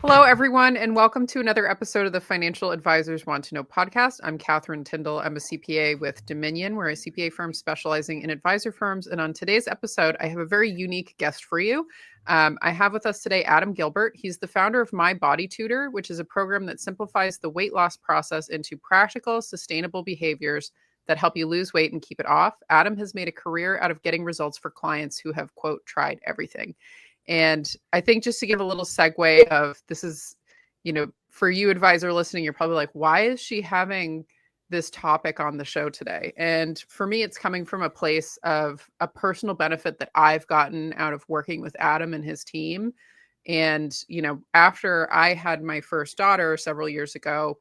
Hello, everyone, and welcome to another episode of the Financial Advisors Want to Know podcast. I'm Catherine Tindall. I'm a CPA with Dominion. We're a CPA firm specializing in advisor firms. And on today's episode, I have a very unique guest for you. I have with us today Adam Gilbert. He's the founder of MyBodyTutor, which is a program that simplifies the weight loss process into practical, sustainable behaviors that help you lose weight and keep it off. Adam has made a career out of getting results for clients who have, quote, tried everything. And I think just to give a little segue of this is, for you advisor listening, you're probably like, why is she having this topic on the show today? And for me, it's coming from a place of a personal benefit that I've gotten out of working with Adam and his team. And, after I had my first daughter several years ago,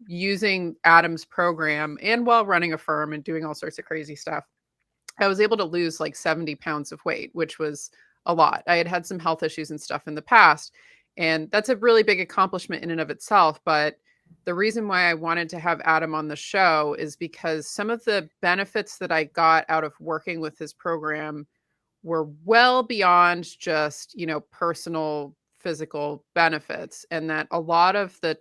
using Adam's program and while running a firm and doing all sorts of crazy stuff, I was able to lose like 70 pounds of weight, which was a lot. I had had some health issues and stuff in the past, and that's a really big accomplishment in and of itself. But the reason why I wanted to have Adam on the show is because some of the benefits that I got out of working with his program were well beyond just, personal physical benefits, and that a lot of the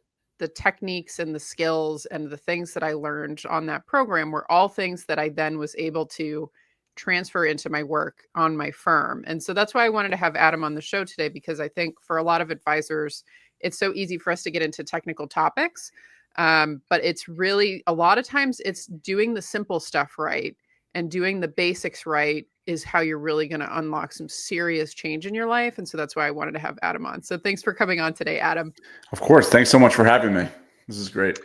techniques and the skills and the things that I learned on that program were all things that I then was able to transfer into my work on my firm. And so that's why I wanted to have Adam on the show today, because I think for a lot of advisors, it's so easy for us to get into technical topics. But it's really, a lot of times it's doing the simple stuff right and doing the basics right is how you're really going to unlock some serious change in your life. And so that's why I wanted to have Adam on. So thanks for coming on today, Adam. Of course. Thanks so much for having me. This is great.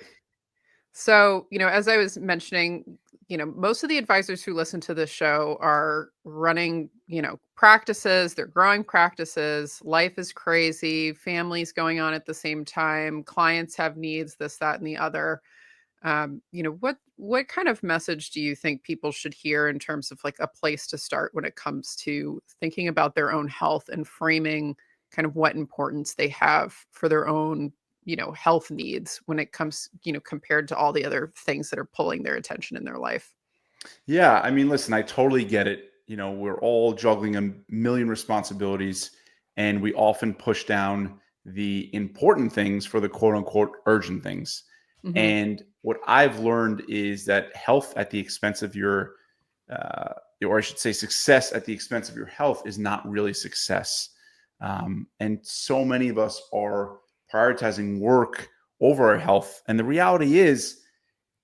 So, as I was mentioning, most of the advisors who listen to this show are running, practices, they're growing practices. Life is crazy. Families going on at the same time. Clients have needs, this, that, and the other. What kind of message do you think people should hear in terms of like a place to start when it comes to thinking about their own health and framing kind of what importance they have for their own health needs when it comes, compared to all the other things that are pulling their attention in their life? Yeah. I mean, listen, I totally get it. We're all juggling a million responsibilities, and we often push down the important things for the quote unquote urgent things. Mm-hmm. And what I've learned is that health at the expense of or I should say success at the expense of your health is not really success. And so many of us are prioritizing work over our health. And the reality is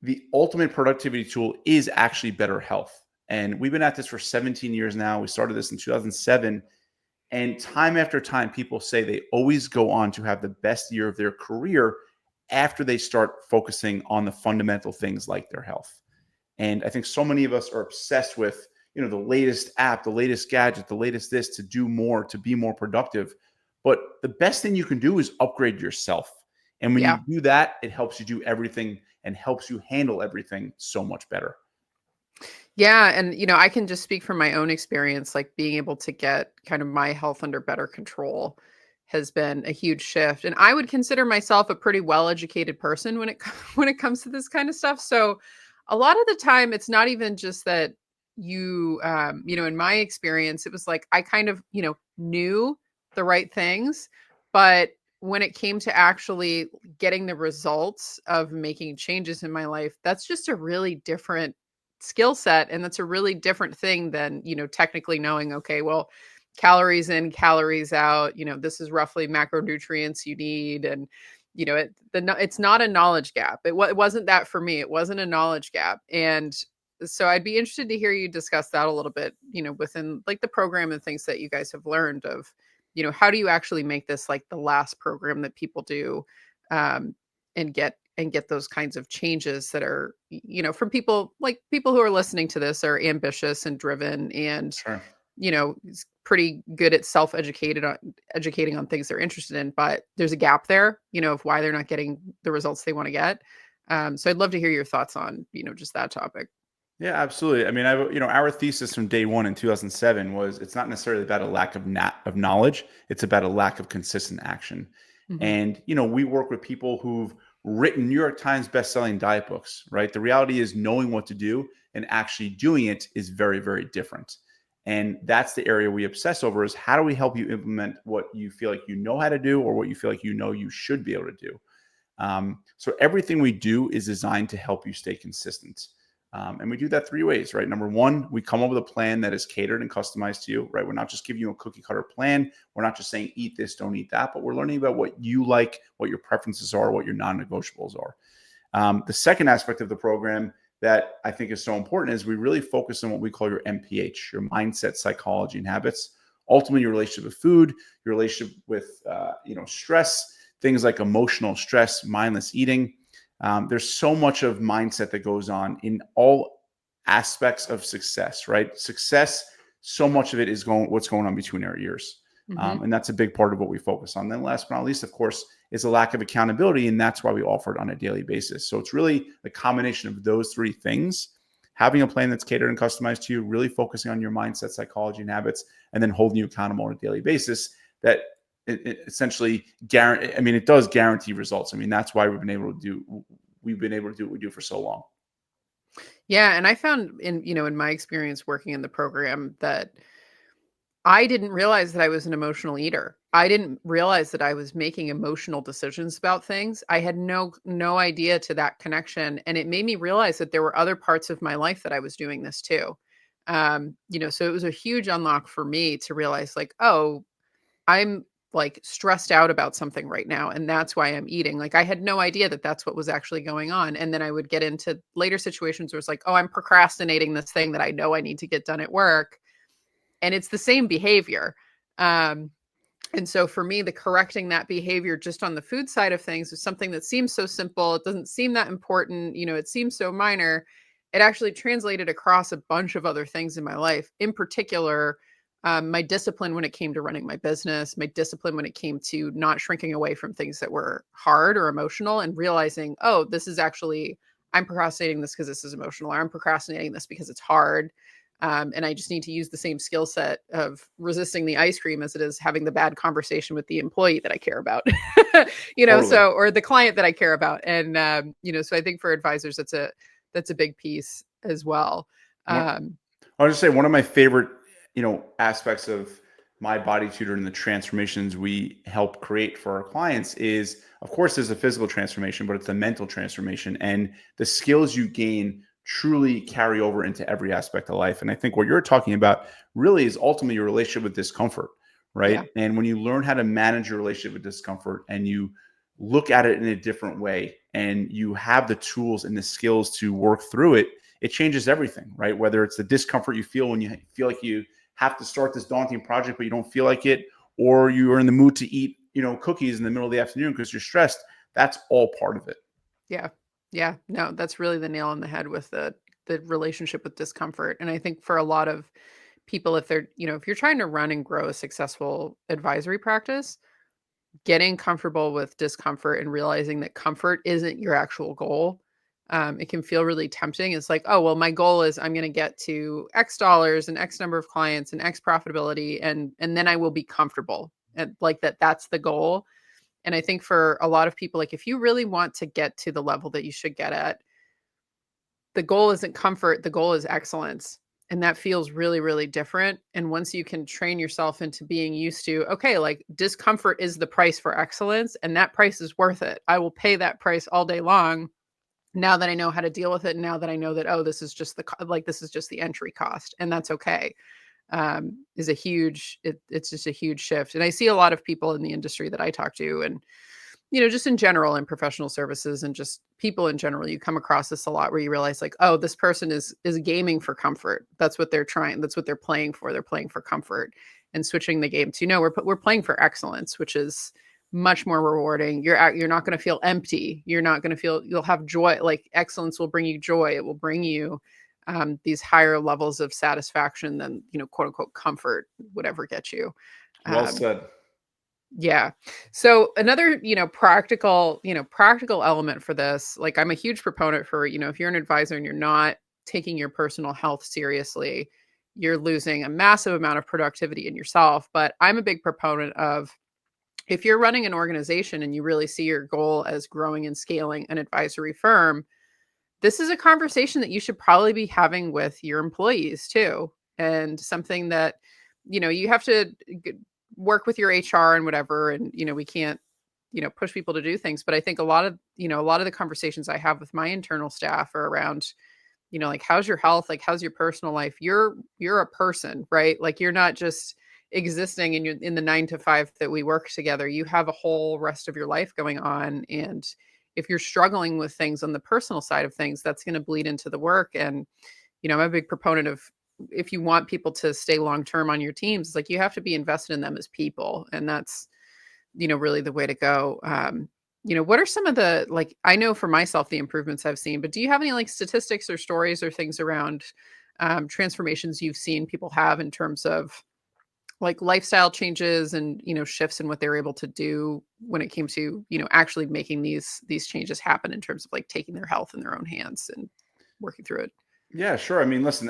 the ultimate productivity tool is actually better health. And we've been at this for 17 years now. We started this in 2007. And time after time, people say they always go on to have the best year of their career after they start focusing on the fundamental things like their health. And I think so many of us are obsessed with, the latest app, the latest gadget, the latest this to do more, to be more productive. But the best thing you can do is upgrade yourself. And when you do that, it helps you do everything and helps you handle everything so much better. Yeah. And, I can just speak from my own experience, like being able to get kind of my health under better control has been a huge shift. And I would consider myself a pretty well-educated person when it comes to this kind of stuff. So a lot of the time, it's not even just that in my experience, it was like, I kind of, knew the right things, but when it came to actually getting the results of making changes in my life, that's just a really different skill set. And that's a really different thing than, technically knowing, okay, well, calories in, calories out, this is roughly macronutrients you need. And, it's not a knowledge gap. It wasn't that for me. It wasn't a knowledge gap. And so I'd be interested to hear you discuss that a little bit, within like the program and things that you guys have learned of, how do you actually make this like the last program that people do, and get those kinds of changes that are, from people who are listening to this are ambitious and driven and, Sure. Pretty good at educating on things they're interested in, but there's a gap there, of why they're not getting the results they want to get. So I'd love to hear your thoughts on, just that topic. Yeah, absolutely. I mean, our thesis from day one in 2007 was it's not necessarily about a lack of knowledge. It's about a lack of consistent action. Mm-hmm. And, we work with people who've written New York Times bestselling diet books, right? The reality is knowing what to do and actually doing it is very, very different. And that's the area we obsess over, is how do we help you implement what you feel like you know how to do, or what you feel like you know you should be able to do. So everything we do is designed to help you stay consistent. And we do that three ways, right? Number one, we come up with a plan that is catered and customized to you, right? We're not just giving you a cookie cutter plan. We're not just saying, eat this, don't eat that, but we're learning about what you like, what your preferences are, what your non-negotiables are. The second aspect of the program that I think is so important is we really focus on what we call your MPH, your mindset, psychology, and habits. Ultimately, your relationship with food, your relationship with stress, things like emotional stress, mindless eating. There's so much of mindset that goes on in all aspects of success, right? Success, so much of it is what's going on between our ears. And that's a big part of what we focus on. Then last but not least, of course, is a lack of accountability. And that's why we offer it on a daily basis. So it's really the combination of those three things: having a plan that's catered and customized to you, really focusing on your mindset, psychology, and habits, and then holding you accountable on a daily basis. That it essentially it does guarantee results. I mean, that's why we've been able to do what we do for so long. Yeah. And I found in my experience working in the program that I didn't realize that I was an emotional eater. I didn't realize that I was making emotional decisions about things. I had no idea to that connection. And it made me realize that there were other parts of my life that I was doing this too. So it was a huge unlock for me to realize, like, oh, I'm like stressed out about something right now, and that's why I'm eating. Like, I had no idea that that's what was actually going on. And then I would get into later situations where it's like, oh, I'm procrastinating this thing that I know I need to get done at work. And it's the same behavior. And so for me, the correcting that behavior just on the food side of things is something that seems so simple. It doesn't seem that important. It seems so minor. It actually translated across a bunch of other things in my life. In particular, my discipline when it came to running my business, my discipline when it came to not shrinking away from things that were hard or emotional, and realizing, oh, this is actually, I'm procrastinating this because this is emotional, or I'm procrastinating this because it's hard. And I just need to use the same skill set of resisting the ice cream as it is having the bad conversation with the employee that I care about, Totally. or the client that I care about. And, so I think for advisors, that's a big piece as well. I'll just say one of my favorite, aspects of My Body Tutor and the transformations we help create for our clients is, of course, there's a physical transformation, but it's a mental transformation, and the skills you gain truly carry over into every aspect of life. And I think what you're talking about really is ultimately your relationship with discomfort, right? Yeah. And when you learn how to manage your relationship with discomfort, and you look at it in a different way, and you have the tools and the skills to work through it, it changes everything, right? Whether it's the discomfort you feel when you feel like you have to start this daunting project, but you don't feel like it, or you are in the mood to eat, cookies in the middle of the afternoon because you're stressed. That's all part of it. Yeah. Yeah. No, that's really the nail on the head with the relationship with discomfort. And I think for a lot of people, if they're, if you're trying to run and grow a successful advisory practice, getting comfortable with discomfort and realizing that comfort isn't your actual goal. It can feel really tempting. It's like, oh, well, my goal is I'm going to get to X dollars and X number of clients and X profitability, and then I will be comfortable. And like that's the goal. And I think for a lot of people, like, if you really want to get to the level that you should get at, the goal isn't comfort, the goal is excellence. And that feels really, really different. And once you can train yourself into being used to, okay, like, discomfort is the price for excellence, and that price is worth it. I will pay that price all day long. Now that I know how to deal with it, and now that I know that, oh, this is just the entry cost, and that's okay, is a huge, it's just a huge shift. And I see a lot of people in the industry that I talk to, and just in general in professional services and just people in general, you come across this a lot where you realize, like, oh, this person is gaming for comfort. That's what they're trying. That's what they're playing for. They're playing for comfort, and switching the game to, no, we're playing for excellence, which is much more rewarding. You're not going to feel empty. You're not going to feel, you'll have joy. Like, excellence will bring you joy. It will bring you these higher levels of satisfaction than, quote unquote comfort would ever get you. Well said. Yeah. So another, practical element for this, like, I'm a huge proponent for, if you're an advisor and you're not taking your personal health seriously, you're losing a massive amount of productivity in yourself. But I'm a big proponent of, if you're running an organization and you really see your goal as growing and scaling an advisory firm, this is a conversation that you should probably be having with your employees too. and something that, you have to work with your HR and whatever. And, we can't, push people to do things. But I think a lot of the conversations I have with my internal staff are around, like, how's your health? Like, how's your personal life? You're a person, right? Like, you're not just existing in the 9 to 5 that we work together. You have a whole rest of your life going on. And if you're struggling with things on the personal side of things, that's going to bleed into the work. And, I'm a big proponent of, if you want people to stay long-term on your teams, it's like, you have to be invested in them as people. And that's, really the way to go. What are some of the, like, I know for myself, the improvements I've seen, but do you have any like statistics or stories or things around transformations you've seen people have in terms of like lifestyle changes and, shifts in what they're able to do when it came to, actually making these changes happen in terms of like taking their health in their own hands and working through it? Yeah, sure. I mean, listen,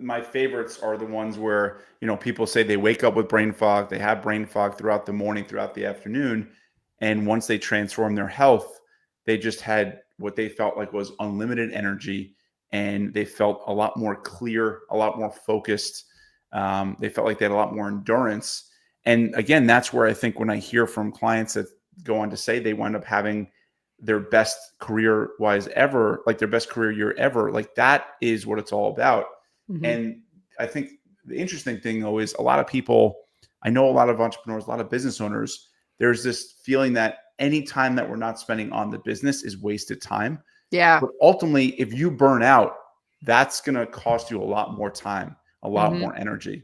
my favorites are the ones where, people say they wake up with brain fog, they have brain fog throughout the morning, throughout the afternoon. And once they transform their health, they just had what they felt like was unlimited energy, and they felt a lot more clear, a lot more focused. They felt like they had a lot more endurance. And again, that's where I think when I hear from clients that go on to say they wind up having their best career wise ever, like their best career year ever, like that is what it's all about. Mm-hmm. And I think the interesting thing though is a lot of people, I know a lot of entrepreneurs, a lot of business owners, there's this feeling that any time that we're not spending on the business is wasted time. Yeah. But ultimately, if you burn out, that's going to cost you a lot more time, a lot Mm-hmm. more energy.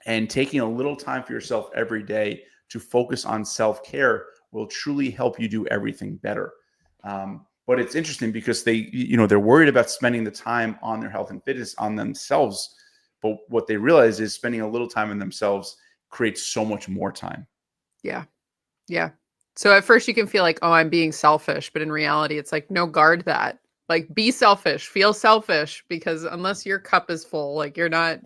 And taking a little time for yourself every day to focus on self-care will truly help you do everything better. But it's interesting because they're worried about spending the time on their health and fitness on themselves. But what they realize is spending a little time on themselves creates so much more time. Yeah. Yeah. So at first you can feel like, oh, I'm being selfish, but in reality, it's like, no, guard that. Like, be selfish, feel selfish, because unless your cup is full, like, you're not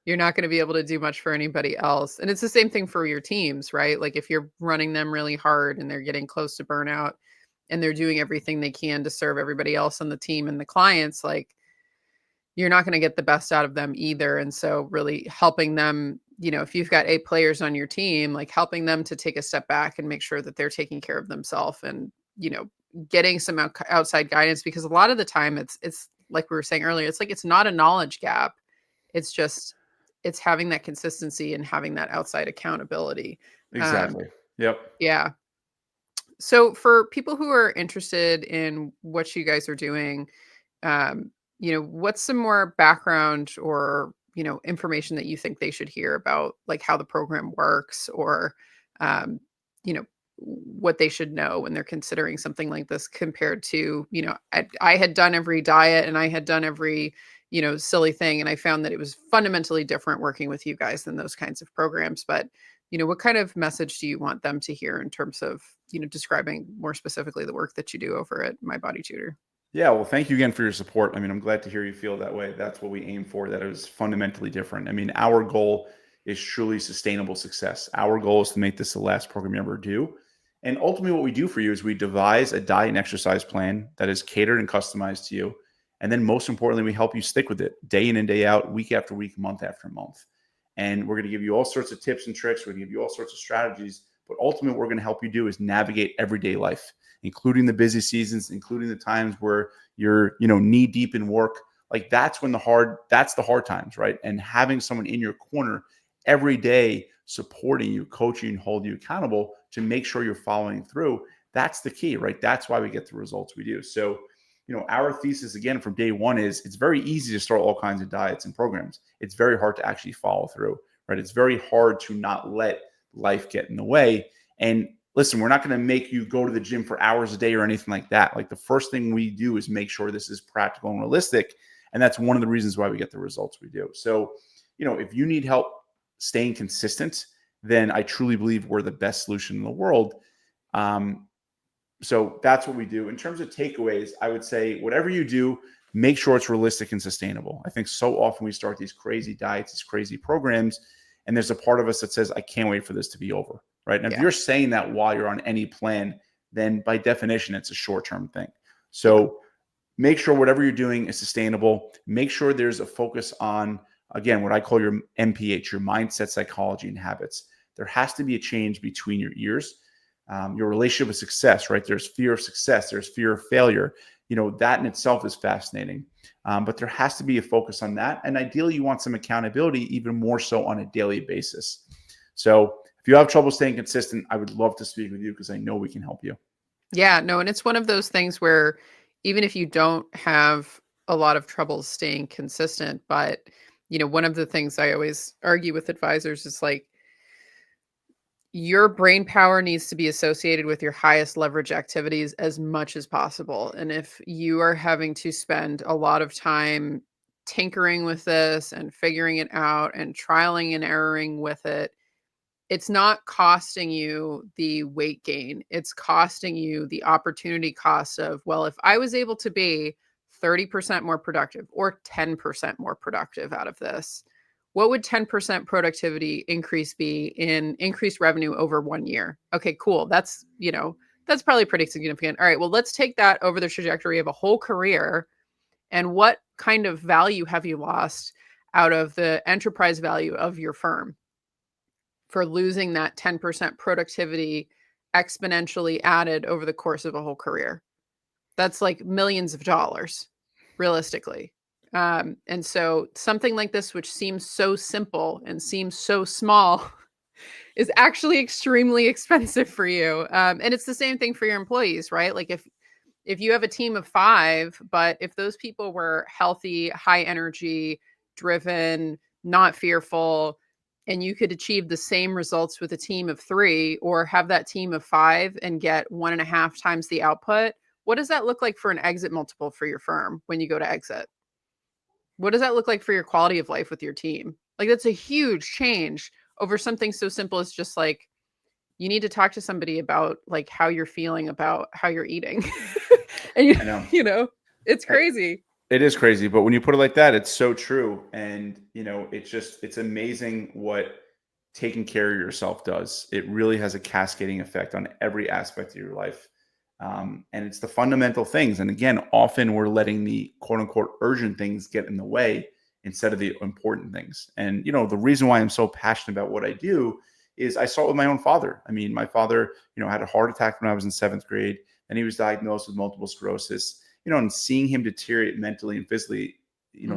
going to be able to do much for anybody else. And it's the same thing for your teams, right? Like, if you're running them really hard and they're getting close to burnout and they're doing everything they can to serve everybody else on the team and the clients, like, you're not going to get the best out of them either. And so really helping them, if you've got 8 players on your team, like helping them to take a step back and make sure that they're taking care of themselves and, getting some outside guidance, because a lot of the time it's like we were saying earlier, it's like, it's not a knowledge gap. It's just, it's having that consistency and having that outside accountability. Exactly. Yep. Yeah. So for people who are interested in what you guys are doing, what's some more background or, information that you think they should hear about, like, how the program works, or, um, you know, what they should know when they're considering something like this, compared to, I had done every diet and I had done every, silly thing. And I found that it was fundamentally different working with you guys than those kinds of programs. But, what kind of message do you want them to hear in terms of, describing more specifically the work that you do over at MyBodyTutor? Yeah, well, thank you again for your support. I mean, I'm glad to hear you feel that way. That's what we aim for, that it was fundamentally different. I mean, our goal is truly sustainable success. Our goal is to make this the last program you ever do. And ultimately, what we do for you is we devise a diet and exercise plan that is catered and customized to you. And then most importantly, we help you stick with it day in and day out, week after week, month after month. And we're going to give you all sorts of tips and tricks. We're going to give you all sorts of strategies. But ultimately, what we're going to help you do is navigate everyday life, including the busy seasons, including the times where you're, knee deep in work. Like that's the hard times, right? And having someone in your corner every day supporting you, coaching, and holding you accountable to make sure you're following through. That's the key, right? That's why we get the results we do. So, our thesis again from day one is it's very easy to start all kinds of diets and programs. It's very hard to actually follow through, right? It's very hard to not let life get in the way. And listen, we're not going to make you go to the gym for hours a day or anything like that. Like the first thing we do is make sure this is practical and realistic. And that's one of the reasons why we get the results we do. So, if you need help staying consistent, then I truly believe we're the best solution in the world. So that's what we do. In terms of takeaways, I would say whatever you do, make sure it's realistic and sustainable. I think so often we start these crazy diets, these crazy programs, and there's a part of us that says, I can't wait for this to be over. Right. And if you're saying that while you're on any plan, then by definition, it's a short-term thing. So make sure whatever you're doing is sustainable. Make sure there's a focus on again, what I call your MPH, your mindset, psychology, and habits. There has to be a change between your ears. Your relationship with success, right? There's fear of success. There's fear of failure. That in itself is fascinating. But there has to be a focus on that. And ideally, you want some accountability, even more so on a daily basis. So if you have trouble staying consistent, I would love to speak with you because I know we can help you. Yeah, no, and it's one of those things where even if you don't have a lot of trouble staying consistent, but one of the things I always argue with advisors is like, your brain power needs to be associated with your highest leverage activities as much as possible. And if you are having to spend a lot of time tinkering with this and figuring it out and trialing and erroring with it, it's not costing you the weight gain. It's costing you the opportunity cost of, well, if I was able to be 30% more productive or 10% more productive out of this, what would 10% productivity increase be in increased revenue over 1 year? Okay, cool. That's probably pretty significant. All right, well, let's take that over the trajectory of a whole career. And what kind of value have you lost out of the enterprise value of your firm for losing that 10% productivity exponentially added over the course of a whole career? That's like millions of dollars, realistically. And so something like this, which seems so simple and seems so small, is actually extremely expensive for you. And it's the same thing for your employees, right? Like if you have a team of 5, but if those people were healthy, high energy, driven, not fearful, and you could achieve the same results with a team of 3, or have that team of 5 and get 1.5 times the output, what does that look like for an exit multiple for your firm when you go to exit? What does that look like for your quality of life with your team? Like, that's a huge change over something so simple as just like, you need to talk to somebody about like how you're feeling about how you're eating. And I know. It's crazy. It is crazy, but when you put it like that, it's so true. And it's amazing what taking care of yourself does. It really has a cascading effect on every aspect of your life. And it's the fundamental things. And again, often we're letting the quote unquote urgent things get in the way instead of the important things. And, the reason why I'm so passionate about what I do is I saw it with my own father. I mean, my father, had a heart attack when I was in 7th grade, and he was diagnosed with multiple sclerosis, and seeing him deteriorate mentally and physically,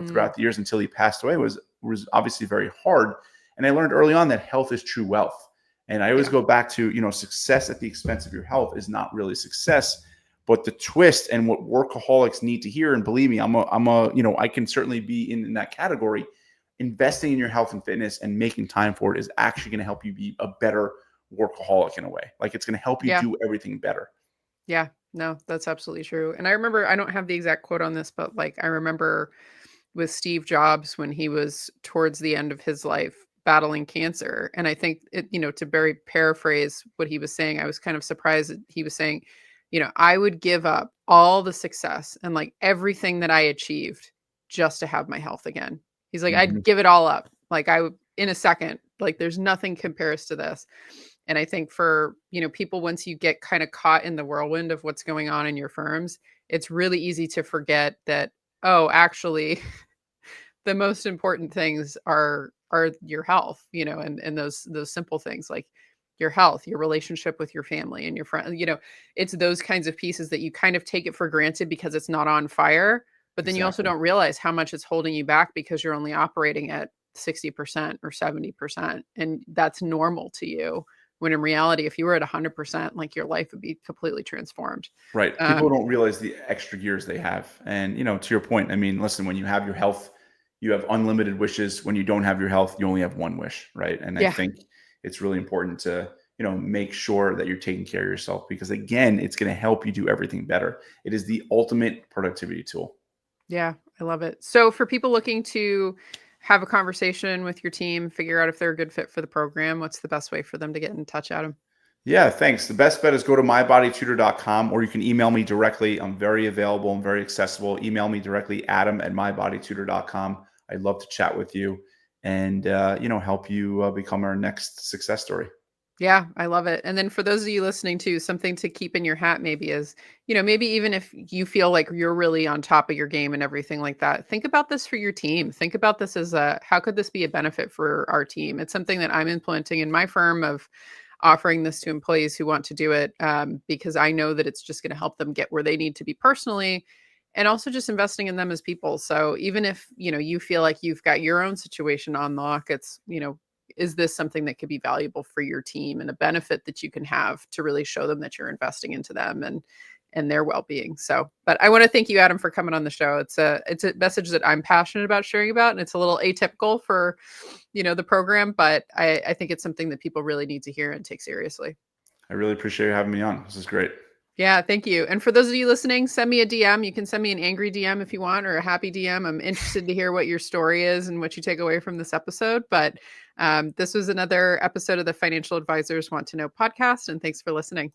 throughout the years until he passed away was obviously very hard. And I learned early on that health is true wealth. And I always go back to, success at the expense of your health is not really success, but the twist and what workaholics need to hear. And believe me, I can certainly be in that category. Investing in your health and fitness and making time for it is actually going to help you be a better workaholic in a way. Like, it's going to help you do everything better. Yeah, no, that's absolutely true. And I remember, I don't have the exact quote on this, but like, I remember with Steve Jobs when he was towards the end of his life battling cancer. And I think to very paraphrase what he was saying, I was kind of surprised that he was saying, I would give up all the success and like everything that I achieved just to have my health again. He's like, I'd give it all up. Like, I would in a second. Like, there's nothing compares to this. And I think for, people, once you get kind of caught in the whirlwind of what's going on in your firms, it's really easy to forget that, oh, actually, the most important things are your health, and those simple things like your health, your relationship with your family and your friend. It's those kinds of pieces that you kind of take it for granted because it's not on fire. But then you also don't realize how much it's holding you back because you're only operating at 60% or 70%. And that's normal to you. When in reality, if you were at 100%, like, your life would be completely transformed. Right. People don't realize the extra years they have. And, to your point, I mean, listen, when you have your health, you have unlimited wishes. When you don't have your health, you only have one wish. Right. And I think it's really important to, make sure that you're taking care of yourself, because again, it's going to help you do everything better. It is the ultimate productivity tool. Yeah, I love it. So for people looking to have a conversation with your team, figure out if they're a good fit for the program, what's the best way for them to get in touch, Adam? Yeah, thanks. The best bet is go to mybodytutor.com, or you can email me directly. I'm very available and very accessible. Email me directly, adam@mybodytutor.com. I'd love to chat with you and, help you become our next success story. Yeah, I love it. And then for those of you listening too, something to keep in your hat maybe is, maybe even if you feel like you're really on top of your game and everything like that, think about this for your team. Think about this as how could this be a benefit for our team? It's something that I'm implementing in my firm of offering this to employees who want to do it, because I know that it's just going to help them get where they need to be personally, and also just investing in them as people. So even if, you feel like you've got your own situation on lock, it's, is this something that could be valuable for your team and a benefit that you can have to really show them that you're investing into them and their well-being. So, but I want to thank you, Adam, for coming on the show. It's a message that I'm passionate about sharing about, and it's a little atypical for, the program, but I think it's something that people really need to hear and take seriously. I really appreciate you having me on. This is great. Yeah, thank you. And for those of you listening, send me a DM. You can send me an angry DM if you want, or a happy DM. I'm interested to hear what your story is and what you take away from this episode. But this was another episode of the Financial Advisors Want to Know podcast. And thanks for listening.